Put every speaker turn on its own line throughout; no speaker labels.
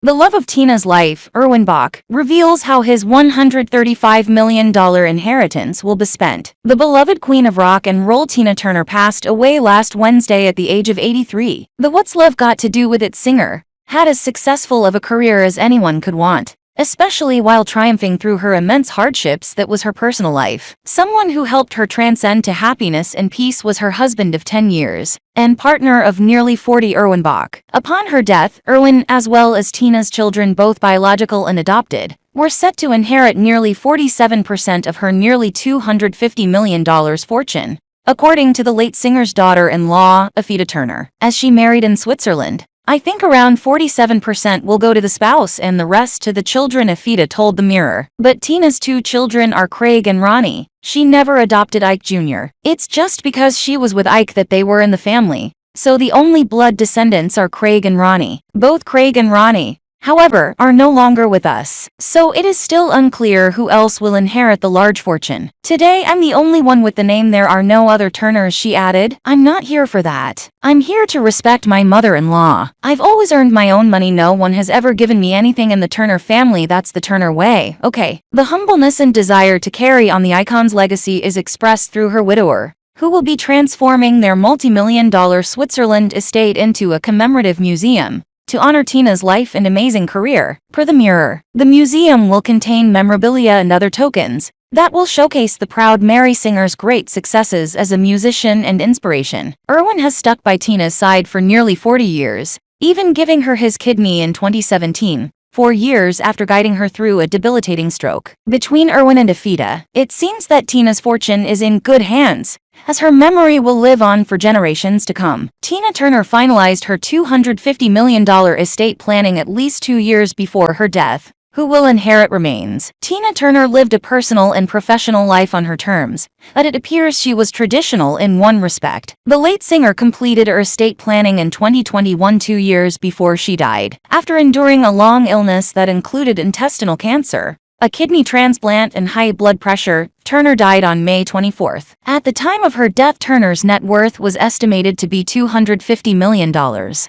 The love of Tina's life, Erwin Bach, reveals how his $135 million inheritance will be spent. The beloved queen of rock and roll Tina Turner passed away last Wednesday at the age of 83. The What's Love Got to Do with It singer had as successful of a career as anyone could want, especially while triumphing through her immense hardships that was her personal life. Someone who helped her transcend to happiness and peace was her husband of 10 years and partner of nearly 40, Erwin Bach. Upon her death, Erwin, as well as Tina's children, both biological and adopted, were set to inherit nearly 47% of her nearly $250 million fortune, according to the late singer's daughter-in-law, Affida Turner, as she married in Switzerland. "I think around 47% will go to the spouse and the rest to the children," Affida told The Mirror. But Tina's two children are Craig and Ronnie. She never adopted Ike Jr. It's just because she was with Ike that they were in the family. So the only blood descendants are Craig and Ronnie. Both Craig and Ronnie, however, are no longer with us, so it is still unclear who else will inherit the large fortune. "Today I'm the only one with the name. There are no other Turners," she added. "I'm not here for that. I'm here to respect my mother-in-law. I've always earned my own money. No one has ever given me anything in the Turner family. That's the Turner way." Okay. The humbleness and desire to carry on the icon's legacy is expressed through her widower, who will be transforming their multi-million-dollar Switzerland estate into a commemorative museum to honor Tina's life and amazing career. Per The Mirror, the museum will contain memorabilia and other tokens that will showcase the proud Mary singer's great successes as a musician and inspiration. Erwin has stuck by Tina's side for nearly 40 years, even giving her his kidney in 2017. 4 years after guiding her through a debilitating stroke. Between Erwin and Affida, it seems that Tina's fortune is in good hands, as her memory will live on for generations to come. Tina Turner finalized her $250 million estate planning at least 2 years before her death. Who will inherit remains? Tina Turner lived a personal and professional life on her terms, but it appears she was traditional in one respect. The late singer completed her estate planning in 2021, 2 years before she died. After enduring a long illness that included intestinal cancer, a kidney transplant, and high blood pressure, Turner died on May 24. At the time of her death, Turner's net worth was estimated to be $250 million.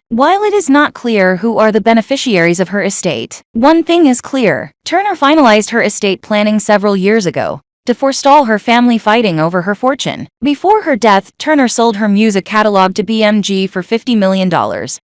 While it is not clear who are the beneficiaries of her estate, one thing is clear: Turner finalized her estate planning several years ago to forestall her family fighting over her fortune. Before her death, Turner sold her music catalog to BMG for $50 million.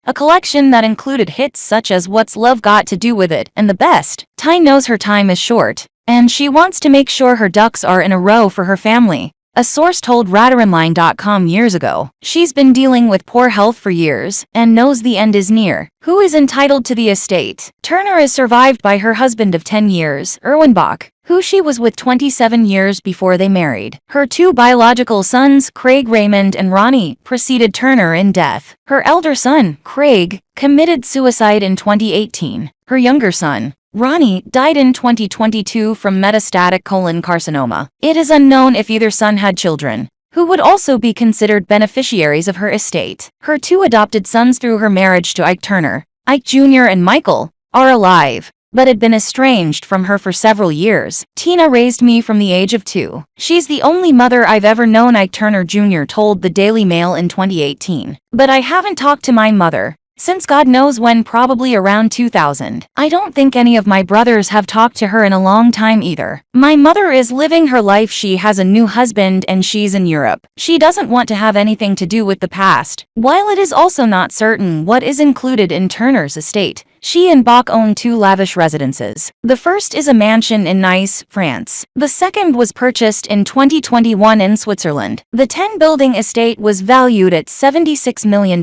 A collection that included hits such as What's Love Got to Do with It and The Best. Ty knows her time is short, and she wants to make sure her ducks are in a row for her family. A source told RadarOnline.com years ago. She's been dealing with poor health for years and knows the end is near. Who is entitled to the estate? Turner is survived by her husband of 10 years, Erwin Bach, who she was with 27 years before they married. Her two biological sons, Craig Raymond and Ronnie, preceded Turner in death. Her elder son, Craig, committed suicide in 2018. Her younger son, Ronnie, died in 2022 from metastatic colon carcinoma. It is unknown if either son had children, who would also be considered beneficiaries of her estate. Her two adopted sons through her marriage to Ike Turner, Ike Jr. and Michael, are alive, but had been estranged from her for several years. "Tina raised me from the age of 2. She's the only mother I've ever known," Ike Turner Jr. told the Daily Mail in 2018. "But I haven't talked to my mother since God knows when, probably around 2000. I don't think any of my brothers have talked to her in a long time either. My mother is living her life. She has a new husband and she's in Europe. She doesn't want to have anything to do with the past." While it is also not certain what is included in Turner's estate, she and Bach own 2 lavish residences. The first is a mansion in Nice, France. The second was purchased in 2021 in Switzerland. The 10-building estate was valued at $76 million.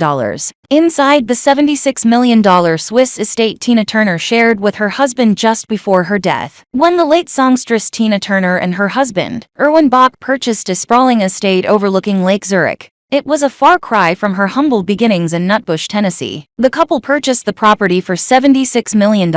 Inside the $76 million Swiss estate Tina Turner shared with her husband just before her death. When the late songstress Tina Turner and her husband, Erwin Bach, purchased a sprawling estate overlooking Lake Zurich, it was a far cry from her humble beginnings in Nutbush, Tennessee. The couple purchased the property for $76 million.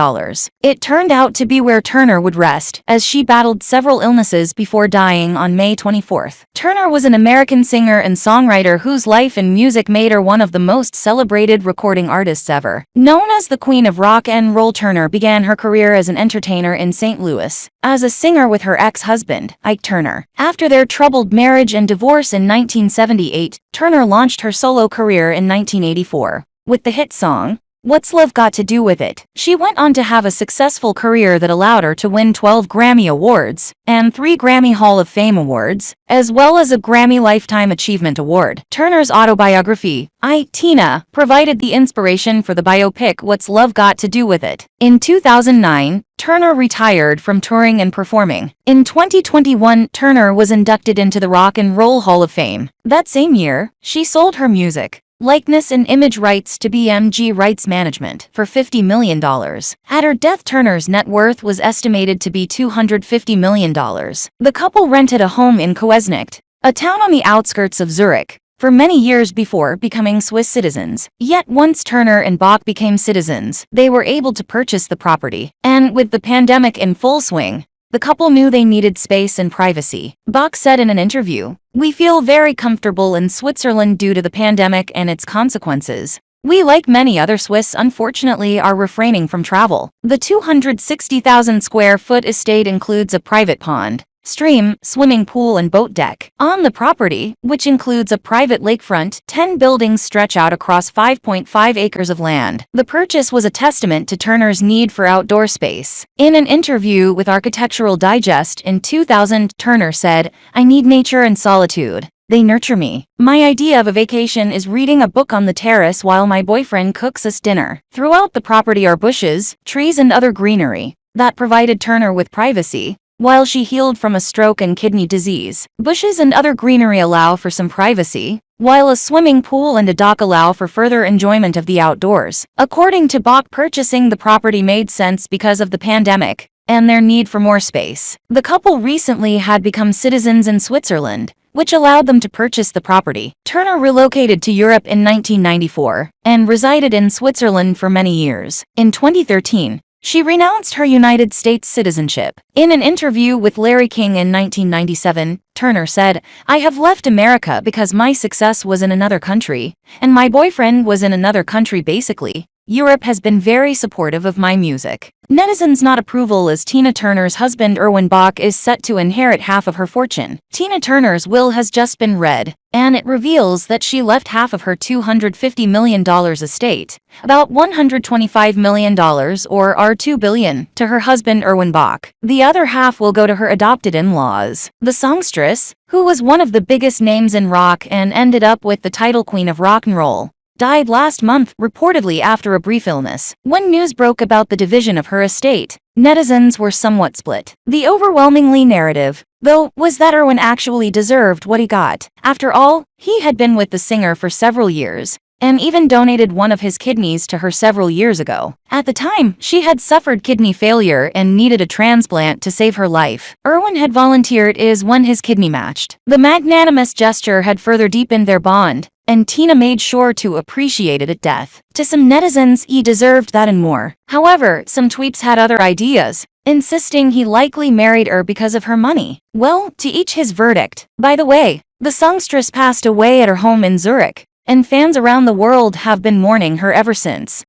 It turned out to be where Turner would rest, as she battled several illnesses before dying on May 24. Turner was an American singer and songwriter whose life and music made her one of the most celebrated recording artists ever. Known as the Queen of Rock and Roll, Turner began her career as an entertainer in St. Louis, as a singer with her ex-husband, Ike Turner. After their troubled marriage and divorce in 1978, Turner launched her solo career in 1984 with the hit song, What's love got to do with it? She went on to have a successful career that allowed her to win 12 Grammy Awards and 3 Grammy Hall of Fame Awards, as well as a Grammy Lifetime Achievement Award. Turner's autobiography, I, Tina, provided the inspiration for the biopic What's Love Got to Do with It. In 2009, Turner retired from touring and performing. In 2021, Turner was inducted into the Rock and Roll Hall of Fame. That same year, she sold her music, likeness and image rights to BMG Rights Management for $50 million. At her death, Turner's net worth was estimated to be $250 million. The couple rented a home in Koesnicht, a town on the outskirts of Zurich, for many years before becoming Swiss citizens. Yet once Turner and Bach became citizens, they were able to purchase the property. And with the pandemic in full swing, the couple knew they needed space and privacy. Bach said in an interview, "We feel very comfortable in Switzerland due to the pandemic and its consequences. We, like many other Swiss, unfortunately are refraining from travel." The 260,000 square foot estate includes a private pond, stream, swimming pool and boat deck. On the property, which includes a private lakefront, 10 buildings stretch out across 5.5 acres of land. The purchase was a testament to Turner's need for outdoor space. In an interview with Architectural Digest in 2000, Turner said, "I need nature and solitude. They nurture me. My idea of a vacation is reading a book on the terrace while my boyfriend cooks us dinner." Throughout the property are bushes, trees and other greenery that provided Turner with privacy while she healed from a stroke and kidney disease. Bushes and other greenery allow for some privacy, while a swimming pool and a dock allow for further enjoyment of the outdoors. According to Bach, purchasing the property made sense because of the pandemic and their need for more space. The couple recently had become citizens in Switzerland, which allowed them to purchase the property. Turner relocated to Europe in 1994 and resided in Switzerland for many years. In 2013, she renounced her United States citizenship. In an interview with Larry King in 1997, Turner said, "I have left America because my success was in another country, and my boyfriend was in another country basically. Europe has been very supportive of my music." Netizens' not approval as Tina Turner's husband Erwin Bach is set to inherit half of her fortune. Tina Turner's will has just been read, and it reveals that she left half of her $250 million estate, about $125 million or $2 billion, to her husband Erwin Bach. The other half will go to her adopted in-laws. The songstress, who was one of the biggest names in rock and ended up with the title Queen of Rock and Roll, died last month, reportedly after a brief illness. When news broke about the division of her estate, netizens were somewhat split. The overwhelmingly narrative, though, was that Erwin actually deserved what he got. After all, he had been with the singer for several years, and even donated one of his kidneys to her several years ago. At the time, she had suffered kidney failure and needed a transplant to save her life. Erwin had volunteered when his kidney matched. The magnanimous gesture had further deepened their bond, and Tina made sure to appreciate it at death. To some netizens, he deserved that and more. However, some tweets had other ideas, insisting he likely married her because of her money. Well, to each his verdict. By the way, the songstress passed away at her home in Zurich, and fans around the world have been mourning her ever since.